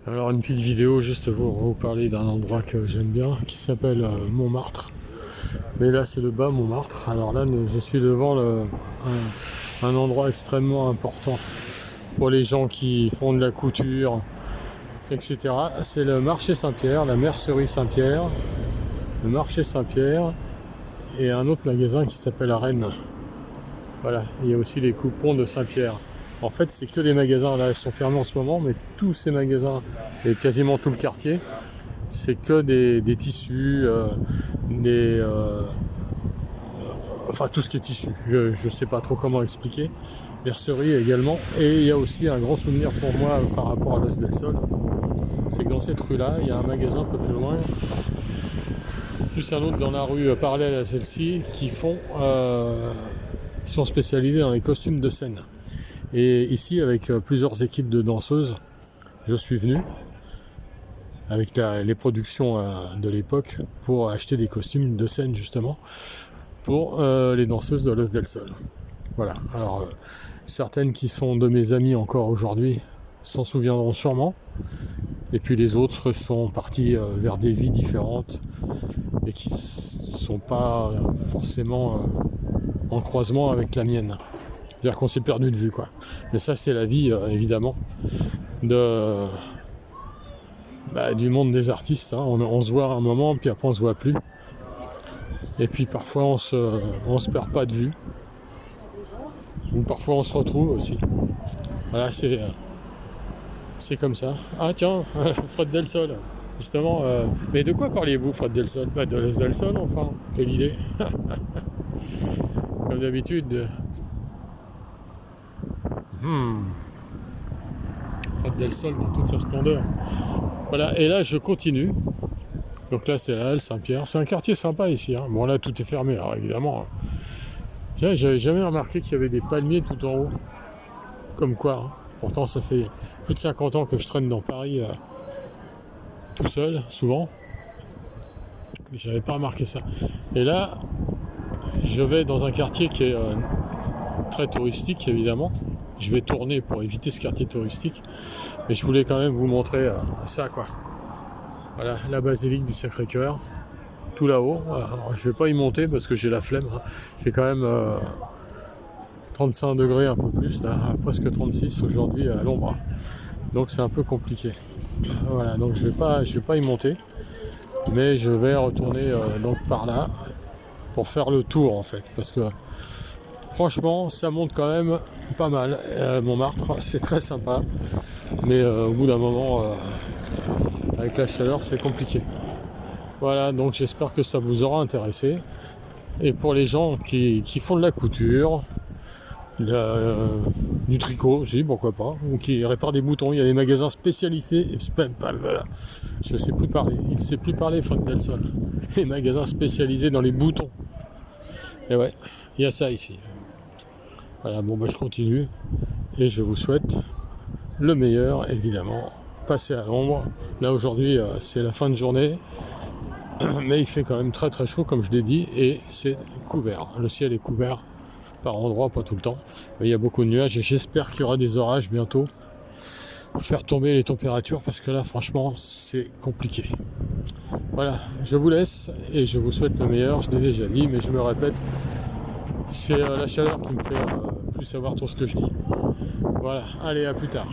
Alors une petite vidéo juste pour vous parler d'un endroit que j'aime bien qui s'appelle Montmartre. Mais là c'est le bas Montmartre. Alors là je suis devant un endroit extrêmement important pour les gens qui font de la couture, etc. C'est le marché Saint-Pierre, la mercerie Saint-Pierre, le marché Saint-Pierre et un autre magasin qui s'appelle Arène. Voilà, il y a aussi les coupons de Saint-Pierre. En fait, c'est que des magasins, là, ils sont fermés en ce moment, mais tous ces magasins, et quasiment tout le quartier, c'est que des tissus, enfin tout ce qui est tissu. Je sais pas trop comment expliquer. Mercerie également. Et il y a aussi un grand souvenir pour moi par rapport à l'Os del Sol. C'est que dans cette rue-là, il y a un magasin un peu plus loin, plus un autre dans la rue parallèle à celle-ci, qui sont spécialisés dans les costumes de scène. Et ici, avec plusieurs équipes de danseuses, je suis venu avec les productions de l'époque pour acheter des costumes de scène justement pour les danseuses de l'Os del Sol. Voilà, alors certaines qui sont de mes amies encore aujourd'hui s'en souviendront sûrement, et puis les autres sont parties vers des vies différentes et qui sont pas forcément en croisement avec la mienne. C'est-à-dire qu'on s'est perdu de vue, quoi. Mais ça, c'est la vie, évidemment, du monde des artistes. Hein. On se voit à un moment, puis après on se voit plus. Et puis parfois on se perd pas de vue. Ou parfois on se retrouve aussi. Voilà, c'est comme ça. Ah tiens, Fred Del Sol. Justement, mais de quoi parliez-vous, Fred Del Sol? De l'Os del Sol, enfin. Quelle idée. Comme d'habitude. Fred Del Sol dans toute sa splendeur. Voilà, et là je continue. Donc là c'est la halle Saint-Pierre. C'est un quartier sympa ici. Hein. Bon là tout est fermé, alors évidemment. J'avais jamais remarqué qu'il y avait des palmiers tout en haut. Comme quoi. Hein. Pourtant ça fait plus de 50 ans que je traîne dans Paris tout seul, souvent. Mais j'avais pas remarqué ça. Et là, je vais dans un quartier qui est très touristique évidemment. Je vais tourner pour éviter ce quartier touristique, mais je voulais quand même vous montrer ça, quoi. Voilà, la basilique du Sacré-Cœur, tout là-haut. Alors, je vais pas y monter parce que j'ai la flemme. Hein. Il fait quand même 35 degrés, un peu plus, là, presque 36 aujourd'hui à l'ombre. Donc c'est un peu compliqué. Voilà, donc je vais pas y monter, mais je vais retourner donc par là pour faire le tour en fait, parce que franchement, ça monte quand même pas mal. Montmartre, c'est très sympa. Mais au bout d'un moment, avec la chaleur, c'est compliqué. Voilà, donc j'espère que ça vous aura intéressé. Et pour les gens qui font de la couture, du tricot, je dis pourquoi pas, ou qui réparent des boutons, il y a des magasins spécialisés. Je sais plus parler. Il ne sait plus parler, Fred Del Sol. Les magasins spécialisés dans les boutons. Et ouais, il y a ça ici. Voilà, bon je continue et je vous souhaite le meilleur évidemment. Passez à l'ombre. Là aujourd'hui c'est la fin de journée, mais il fait quand même très très chaud comme je l'ai dit et c'est couvert. Le ciel est couvert par endroits, pas tout le temps. Mais il y a beaucoup de nuages et j'espère qu'il y aura des orages bientôt pour faire tomber les températures parce que là franchement c'est compliqué. Voilà, je vous laisse et je vous souhaite le meilleur. Je l'ai déjà dit mais je me répète. C'est la chaleur qui me fait plus savoir tout ce que je dis. Voilà, allez, à plus tard.